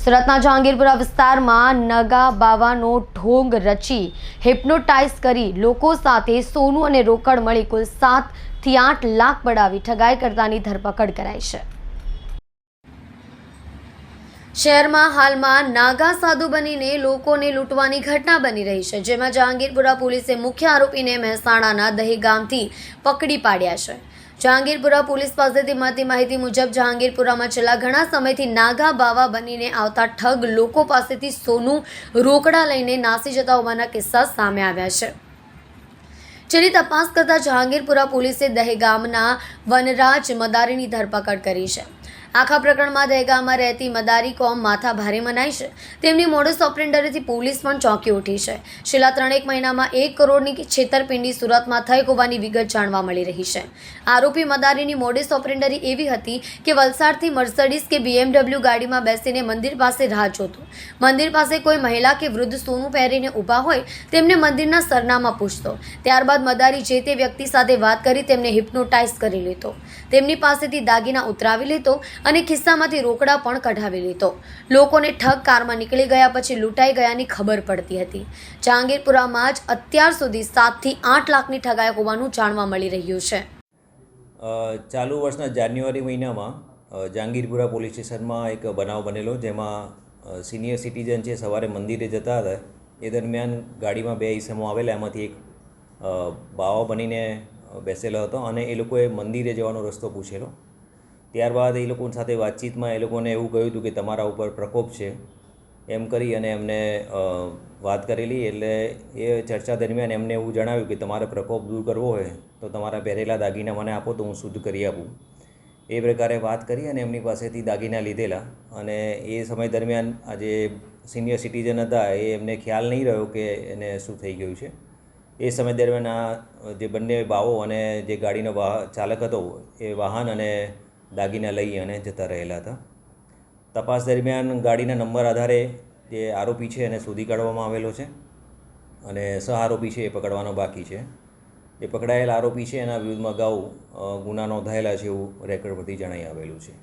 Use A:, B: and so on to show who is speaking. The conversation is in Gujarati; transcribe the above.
A: સુરતના જહાંગીરપુરા વિસ્તારમાં નગા બાવાનો ઢોંગ રચી હિપ્નોટાઇઝ કરી લોકો સાથે સોનું અને રોકડ મળી કુલ 7 થી 8 લાખ પડાવી ઠગાઈ કરતાની ધરપકડ કરાઈ છે। શહેરમાં હાલમાં નાગા સાધુ બનીને લોકોને લૂંટવાની ઘટના બની રહી છે, જેમાં જહાંગીરપુરા પોલીસે મુખ્ય આરોપીને મહેસાણાના દહેગામથી પકડી પાડ્યા છે। જહાંગીરપુરા પોલીસ પાસેથી મળતી માહિતી મુજબ જહાંગીરપુરામાં છેલ્લા ઘણા સમયથી નાગા બાવા બનીને આવતા ઠગ લોકો પાસેથી સોનું રોકડા લઈને નાસી જતા હોવાના કિસ્સા સામે આવ્યા છે, જેની તપાસ કરતા જહાંગીરપુરા પોલીસે દહેગામના વનરાજ મદારીની ધરપકડ કરી છે। આખા પ્રકરણમાં દહેગામમાં રહેતી મદારી કોમ માથા ભારે મનાઈ છે। તેમની મોડસ ઓપરેન્ડરીથી પોલીસ પણ ચોંકી ઉઠી છે। છેલ્લા 3 મહિનામાં 1 કરોડની છેતરપિંડી સુરતમાં થઈ હોવાની વિગત જાણવા મળી રહી છે। આરોપી મદારીની મોડસ ઓપરેન્ડરી એવી હતી કે વલસાડથી મર્સિડીઝ કે BMW ગાડીમાં બેસીને મંદિર પાસે રાહ જોતો। મંદિર પાસે કોઈ મહિલા કે વૃદ્ધ સોનું પહેરીને ઊભા હોય તેમને મંદિરના સરનામા પૂછતો। ત્યારબાદ મદારી જે તે વ્યક્તિ સાથે વાત કરી તેમને હિપ્નોટાઇઝ કરી લેતો, તેમની પાસેથી દાગીના ઉતરાવી લેતો અને ખિસ્સામાંથી રોકડા પણ કઢાવી લેતો। લોકોને ઠગ કારમાં નીકળી ગયા પછી લૂંટાઈ ગયાની ખબર પડતી હતી। જહાંગીરપુરામાં જ અત્યાર સુધી 7 થી 8 લાખની ઠગાઈ હોવાનું જાણવા મળી રહ્યું છે।
B: ચાલુ વર્ષના જાન્યુઆરી મહિનામાં જહાંગીરપુરા પોલીસ સ્ટેશનમાં એક બનાવ બનેલો, જેમાં સિનિયર સિટીઝન છે સવારે મંદિરે જતા હતા એ દરમિયાન ગાડીમાં 2 ઈસમો આવેલા, એમાંથી એક બાવા બનીને બેસેલો હતો અને એ લોકોએ મંદિરે જવાનો રસ્તો પૂછેલો। ત્યારબાદ એ લોકો સાથે વાતચીતમાં એ લોકોને એવું કહ્યું હતું કે તમારા ઉપર પ્રકોપ છે એમ કરી અને એમને વાત કરેલી। એટલે એ ચર્ચા દરમિયાન એમને એવું જણાવ્યું કે તમારે પ્રકોપ દૂર કરવો હોય તો તમારા પહેરેલા દાગીના મને આપો તો હું શુદ્ધ કરી આપું। એ પ્રકારે વાત કરી અને એમની પાસેથી દાગીના લીધેલા અને એ સમય દરમિયાન આ જે સિનિયર સિટીઝન હતા એ એમને ખ્યાલ નહીં રહ્યો કે એને શું થઈ ગયું છે। એ સમય દરમિયાન આ જે બંને બાવો અને જે ગાડીનો ચાલક હતો એ વાહન અને દાગીના લઈ અને જતા રહેલા હતા। તપાસ દરમિયાન ગાડીના નંબર આધારે જે આરોપી છે એને શોધી કાઢવામાં આવેલો છે અને સહ આરોપી છે એ પકડવાનો બાકી છે। એ પકડાયેલ આરોપી છે એના વિરુદ્ધમાં અગાઉ ગુના નોંધાયેલા છે એવું રેકોર્ડ પરથી જણાઈ આવેલું છે।